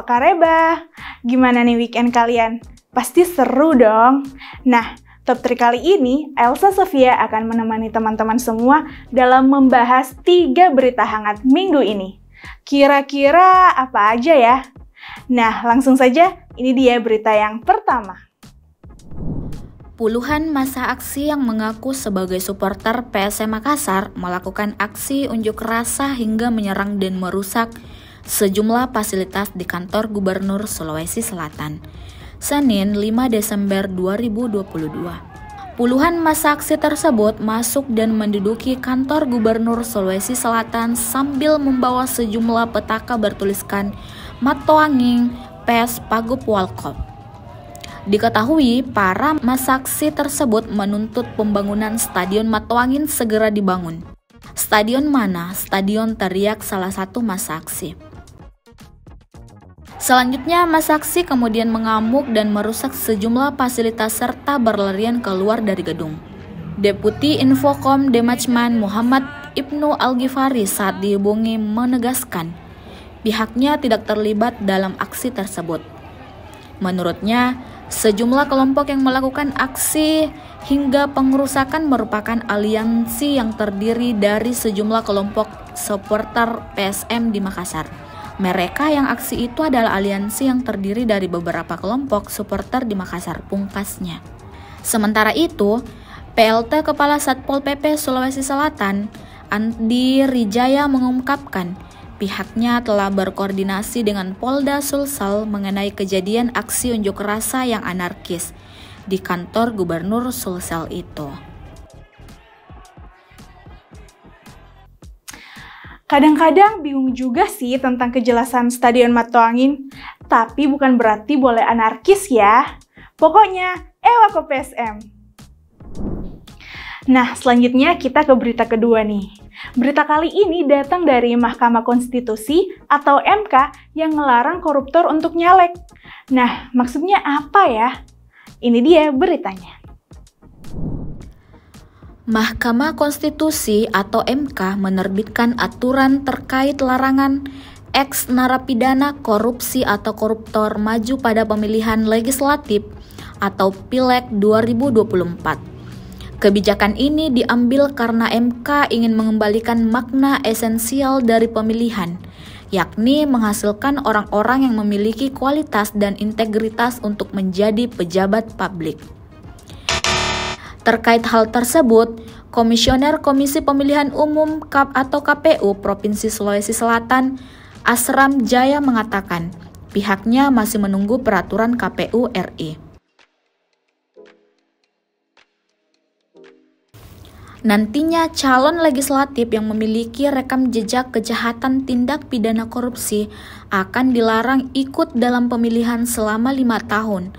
apa kabar? Gimana nih weekend kalian? Pasti seru dong. Nah, Top 3 kali ini, Elsa Sofia akan menemani teman-teman semua dalam membahas 3 berita hangat minggu ini. Kira-kira apa aja ya? Nah, langsung saja, ini dia berita yang pertama. Puluhan massa aksi yang mengaku sebagai supporter PSM Makassar melakukan aksi unjuk rasa hingga menyerang dan merusak sejumlah fasilitas di kantor Gubernur Sulawesi Selatan. Senin 5 Desember 2022. Puluhan massa aksi tersebut masuk dan menduduki kantor Gubernur Sulawesi Selatan sambil membawa sejumlah petaka bertuliskan Matoanging PES Pagup Walkop. Diketahui, para massa aksi tersebut menuntut pembangunan Stadion Matoangin segera dibangun. Stadion mana? Stadion, teriak salah satu massa aksi. Selanjutnya, massa aksi kemudian mengamuk dan merusak sejumlah fasilitas serta berlarian keluar dari gedung. Deputi Infokom Demajman Muhammad Ibnu Al-Ghifari saat dihubungi menegaskan pihaknya tidak terlibat dalam aksi tersebut. Menurutnya, sejumlah kelompok yang melakukan aksi hingga pengerusakan merupakan aliansi yang terdiri dari sejumlah kelompok supporter PSM di Makassar. Mereka yang aksi itu adalah aliansi yang terdiri dari beberapa kelompok supporter di Makassar, pungkasnya. Sementara itu, PLT Kepala Satpol PP Sulawesi Selatan, Andi Rijaya mengungkapkan pihaknya telah berkoordinasi dengan Polda Sulsel mengenai kejadian aksi unjuk rasa yang anarkis di kantor Gubernur Sulsel itu. Kadang-kadang bingung juga sih tentang kejelasan Stadion Matoangin, tapi bukan berarti boleh anarkis ya. Pokoknya, ewa ke PSM. Nah, selanjutnya kita ke berita kedua nih. Berita kali ini datang dari Mahkamah Konstitusi atau MK yang melarang koruptor untuk nyalek. Nah, maksudnya apa ya? Ini dia beritanya. Mahkamah Konstitusi atau MK menerbitkan aturan terkait larangan ex-narapidana korupsi atau koruptor maju pada pemilihan legislatif atau Pileg 2024. Kebijakan ini diambil karena MK ingin mengembalikan makna esensial dari pemilihan, yakni menghasilkan orang-orang yang memiliki kualitas dan integritas untuk menjadi pejabat publik. Terkait hal tersebut, Komisioner Komisi Pemilihan Umum atau KPU Provinsi Sulawesi Selatan, Asram Jaya mengatakan, pihaknya masih menunggu peraturan KPU RI. Nantinya calon legislatif yang memiliki rekam jejak kejahatan tindak pidana korupsi akan dilarang ikut dalam pemilihan selama 5 tahun.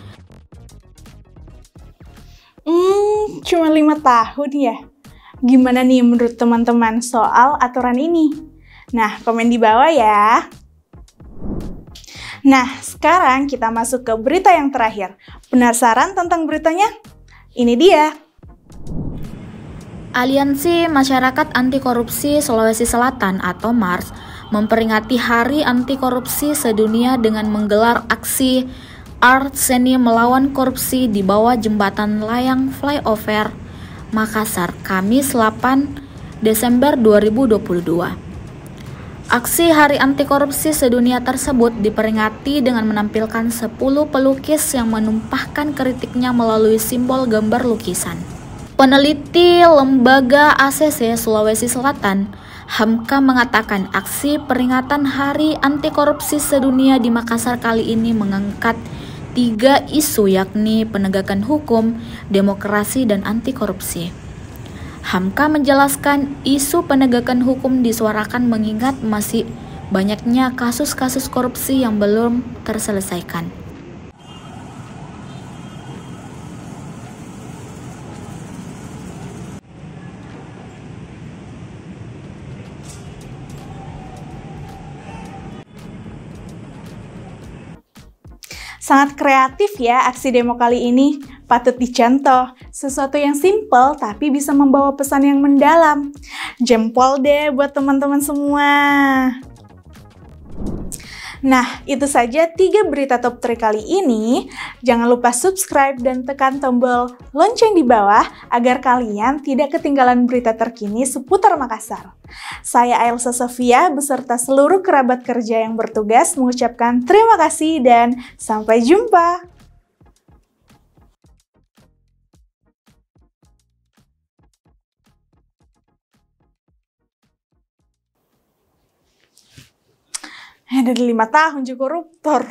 Cuma 5 tahun ya? Gimana nih menurut teman-teman soal aturan ini? Nah, komen di bawah ya. Nah, sekarang kita masuk ke berita yang terakhir. Penasaran tentang beritanya? Ini dia. Aliansi Masyarakat Anti Korupsi Sulawesi Selatan atau MARS memperingati Hari Anti Korupsi Sedunia dengan menggelar aksi Art Seni Melawan Korupsi di bawah Jembatan Layang Flyover Makassar, Kamis 8 Desember 2022. Aksi Hari Anti Korupsi Sedunia tersebut diperingati dengan menampilkan 10 pelukis yang menumpahkan kritiknya melalui simbol gambar lukisan. Peneliti Lembaga ACC Sulawesi Selatan, Hamka, mengatakan aksi peringatan Hari Anti Korupsi Sedunia di Makassar kali ini mengangkat 3 isu, yakni penegakan hukum, demokrasi, dan anti korupsi. Hamka menjelaskan isu penegakan hukum disuarakan mengingat masih banyaknya kasus-kasus korupsi yang belum terselesaikan. Sangat kreatif ya aksi demo kali ini, patut dicontoh. Sesuatu yang simple tapi bisa membawa pesan yang mendalam. Jempol deh buat teman-teman semua. Nah, itu saja 3 berita top 3 kali ini. Jangan lupa subscribe dan tekan tombol lonceng di bawah agar kalian tidak ketinggalan berita terkini seputar Makassar. Saya Elsa Sofia beserta seluruh kerabat kerja yang bertugas mengucapkan terima kasih dan sampai jumpa. Dari 5 tahun jadi koruptor.